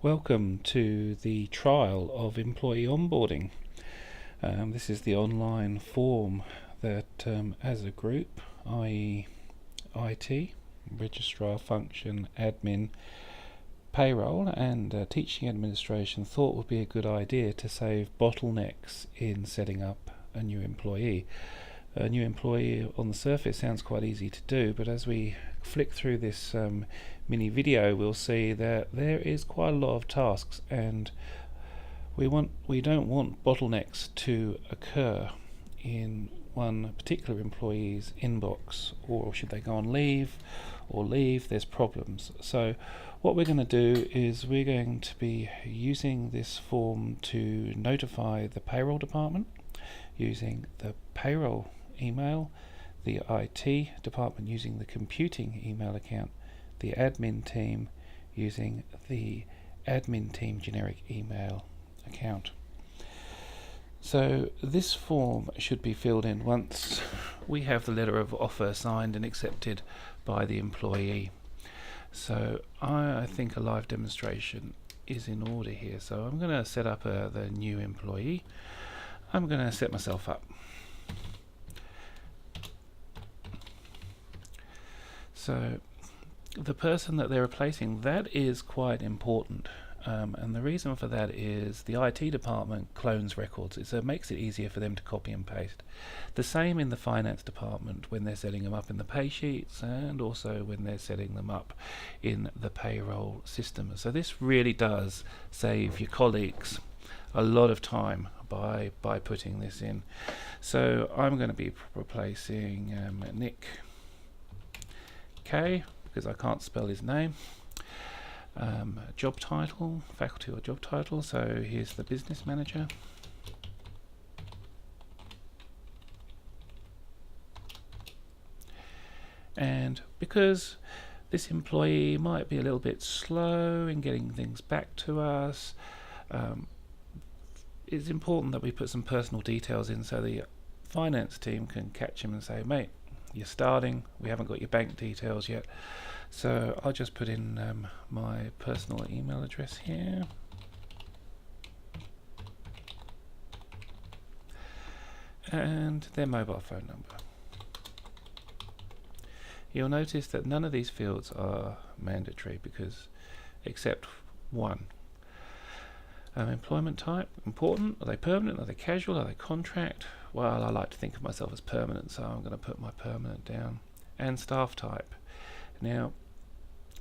Welcome to the trial of employee onboarding. This is the online form that as a group, i.e. IT, registrar function, admin, payroll and teaching administration thought would be a good idea to save bottlenecks in setting up a new employee. A new employee on the surface sounds quite easy to do, but as we flick through this mini video we'll see that there is quite a lot of tasks, and we don't want bottlenecks to occur in one particular employee's inbox, or should they go on leave or leave, there's problems. So what we're going to do is we're going to be using this form to notify the payroll department using the payroll email, the IT department using the computing email account, the admin team using the admin team generic email account. So this form should be filled in once we have the letter of offer signed and accepted by the employee. So I think a live demonstration is in order here, so I'm going to set up the new employee. I'm going to set myself up. So the person that they're replacing, that is quite important, and the reason for that is the IT department clones records. It makes it easier for them to copy and paste. The same in the finance department when they're setting them up in the pay sheets, and also when they're setting them up in the payroll system. So this really does save your colleagues a lot of time by putting this in. So I'm going to be replacing Nick K, because I can't spell his name. Job title, faculty or job title, so here's the business manager. And because this employee might be a little bit slow in getting things back to us, it's important that we put some personal details in so the finance team can catch him and say, mate, you're starting, we haven't got your bank details yet. So I'll just put in my personal email address here. And their mobile phone number. You'll notice that none of these fields are mandatory, because except one. Employment type, important. Are they permanent? Are they casual? Are they contract? Well, I like to think of myself as permanent, so I'm going to put my permanent down. And staff type. Now,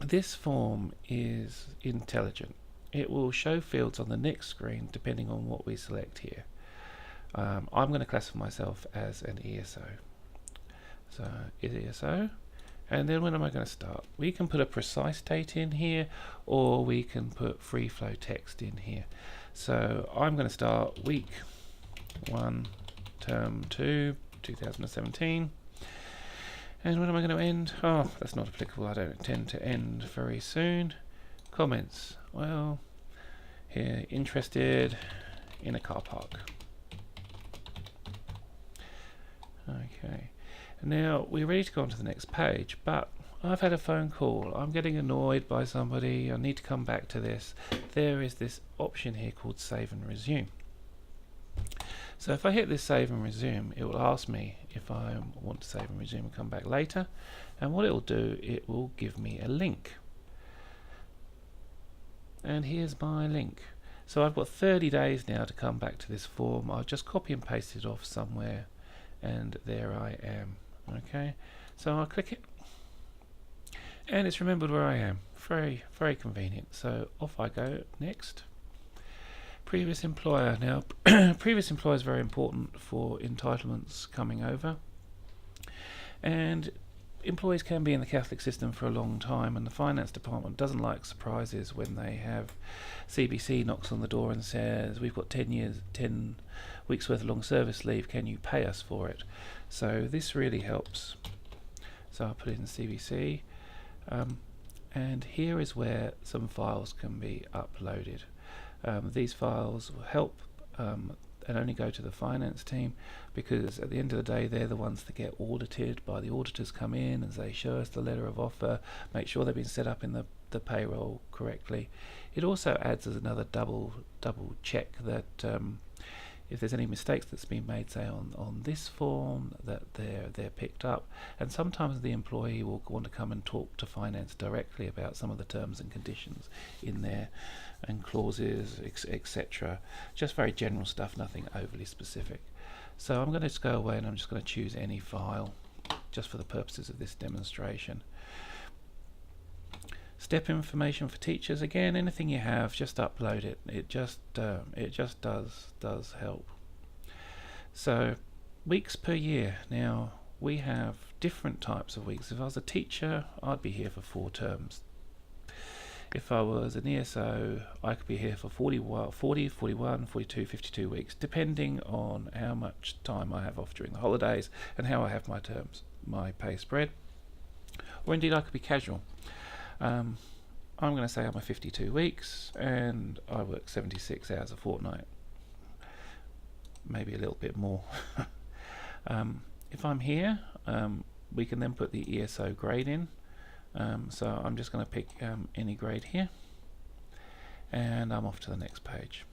this form is intelligent. It will show fields on the next screen depending on what we select here. I'm going to classify myself as an ESO. So, ESO. And then when am I going to start? We can put a precise date in here, or we can put free flow text in here. So I'm going to start week 1, term 2, 2017. And when am I going to end? Oh, that's not applicable. I don't intend to end very soon. Comments. Well, here, interested in a car park. Okay. Now we're ready to go on to the next page, but I've had a phone call. I'm getting annoyed by somebody. I need to come back to this. There is this option here called save and resume. So if I hit this save and resume, it will ask me if I want to save and resume and come back later. And what it will do, it will give me a link. And here's my link. So I've got 30 days now to come back to this form. I'll just copy and paste it off somewhere, and there I am. Okay, so I'll click it, and it's remembered where I am. Very, very convenient. So off I go. Next. Previous employer. Now, previous employer is very important for entitlements coming over, and employees can be in the Catholic system for a long time, and the finance department doesn't like surprises when they have CBC knocks on the door and says, we've got 10 weeks worth of long service leave, can you pay us for it? So this really helps. So I'll put it in CBC, and here is where some files can be uploaded. These files will help and only go to the finance team, because at the end of the day they're the ones that get audited by the auditors. Come in and they show us the letter of offer, make sure they've been set up in the the payroll correctly. It also adds as another double check that if there's any mistakes that's been made, say on this form, that they're picked up. And sometimes the employee will want to come and talk to finance directly about some of the terms and conditions in there and clauses, etc. Just very general stuff, nothing overly specific. So I'm going to just go away and I'm just going to choose any file just for the purposes of this demonstration. Step information for teachers, again, anything you have, just upload it. It just does help. So weeks per year. Now we have different types of weeks. If I was a teacher, I'd be here for 4 terms. If I was an ESO, I could be here for 40, 41, 42, 52 weeks, depending on how much time I have off during the holidays and how I have my terms, my pay spread. Or indeed I could be casual. I'm going to say I'm a 52 weeks and I work 76 hours a fortnight, maybe a little bit more. If I'm here, we can then put the ESO grade in. So I'm just going to pick any grade here and I'm off to the next page.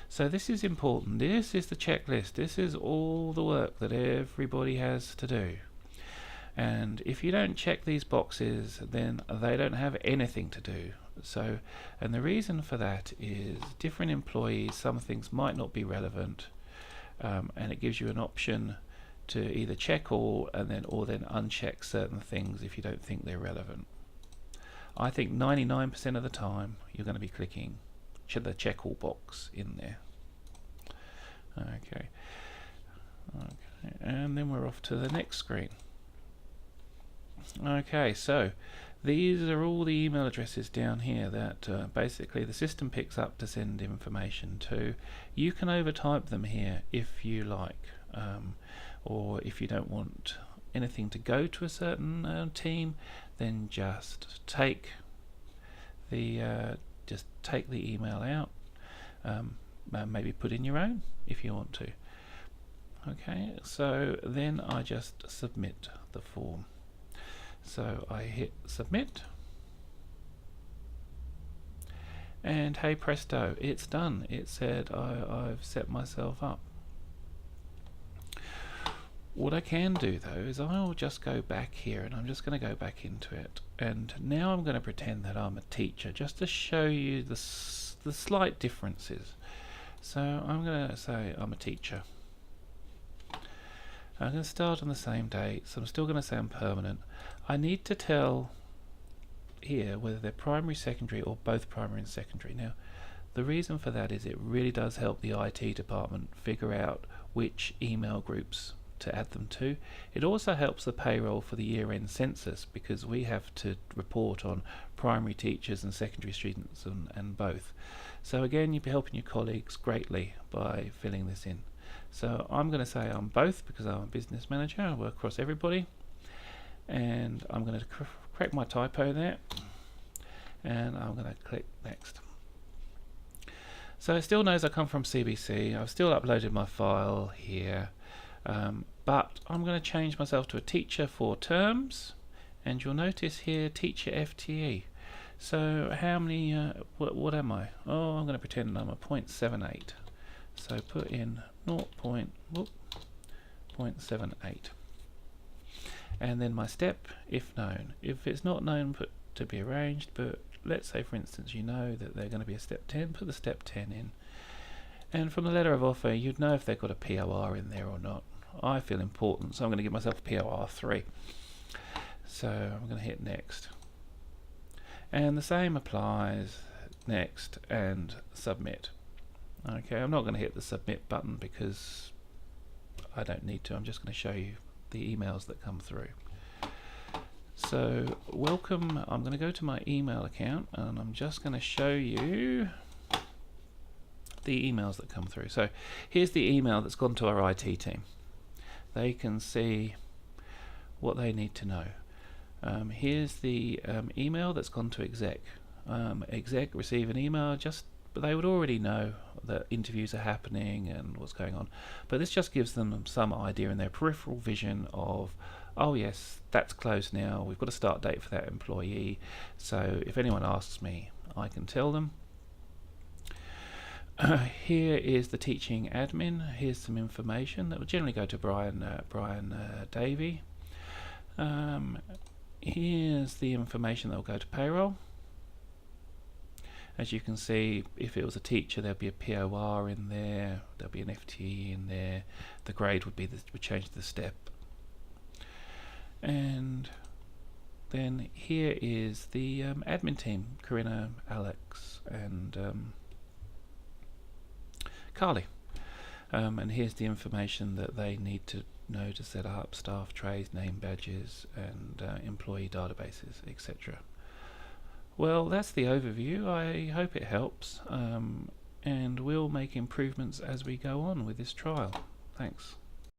So this is important. This is the checklist. This is all the work that everybody has to do. And if you don't check these boxes, then they don't have anything to do. So, and the reason for that is different employees, some things might not be relevant, and it gives you an option to either check all and then or then uncheck certain things if you don't think they're relevant. I think 99% of the time you're going to be clicking the check all box in there. Okay, and then we're off to the next screen. Okay, so these are all the email addresses down here that basically the system picks up to send information to. You can overtype them here if you like, or if you don't want anything to go to a certain team, then just take the email out. Maybe put in your own if you want to. Okay, so then I just submit the form. So I hit submit, and hey presto, it's done. It said I've set myself up. What I can do though is I'll just go back here, and I'm just going to go back into it, and now I'm going to pretend that I'm a teacher just to show you the slight differences. So I'm going to say I'm a teacher. I'm going to start on the same date, so I'm still going to say I'm permanent. I need to tell here whether they're primary, secondary, or both primary and secondary. Now, the reason for that is it really does help the IT department figure out which email groups to add them to. It also helps the payroll for the year-end census, because we have to report on primary teachers and secondary students and both. So again, you'll be helping your colleagues greatly by filling this in. So I'm going to say I'm both because I'm a business manager. I work across everybody, and I'm going to correct my typo there, and I'm going to click next. So it still knows I come from CBC. I've still uploaded my file here, but I'm going to change myself to a teacher for terms, and you'll notice here teacher FTE. So how many, what am I? Oh, I'm going to pretend I'm a 0.78. So put in 0.78, and then my step, if known. If it's not known, put to be arranged, but let's say for instance you know that they're going to be a step 10, put the step 10 in. And from the letter of offer you'd know if they've got a POR in there or not. I feel important, so I'm going to give myself a POR 3. So I'm going to hit next, and the same applies, next, and submit. Okay, I'm not going to hit the submit button because I don't need to. I'm just going to show you the emails that come through. So welcome, I'm going to go to my email account and I'm just going to show you the emails that come through. So here's the email that's gone to our IT team. They can see what they need to know. Here's the email that's gone to exec. Exec receive an email, but they would already know that interviews are happening and what's going on. But this just gives them some idea in their peripheral vision of, oh yes, that's closed now, we've got a start date for that employee, so if anyone asks me, I can tell them. Here is the teaching admin. Here's some information that will generally go to Brian Davey. Here's the information that will go to payroll. As you can see, if it was a teacher, there'd be a POR in there, there'll be an FTE in there, the grade would change the step. And then here is the admin team, Corinna, Alex and Carly. And here's the information that they need to know to set up staff trays, name badges and employee databases, etc. Well, that's the overview. I hope it helps, and we'll make improvements as we go on with this trial. Thanks.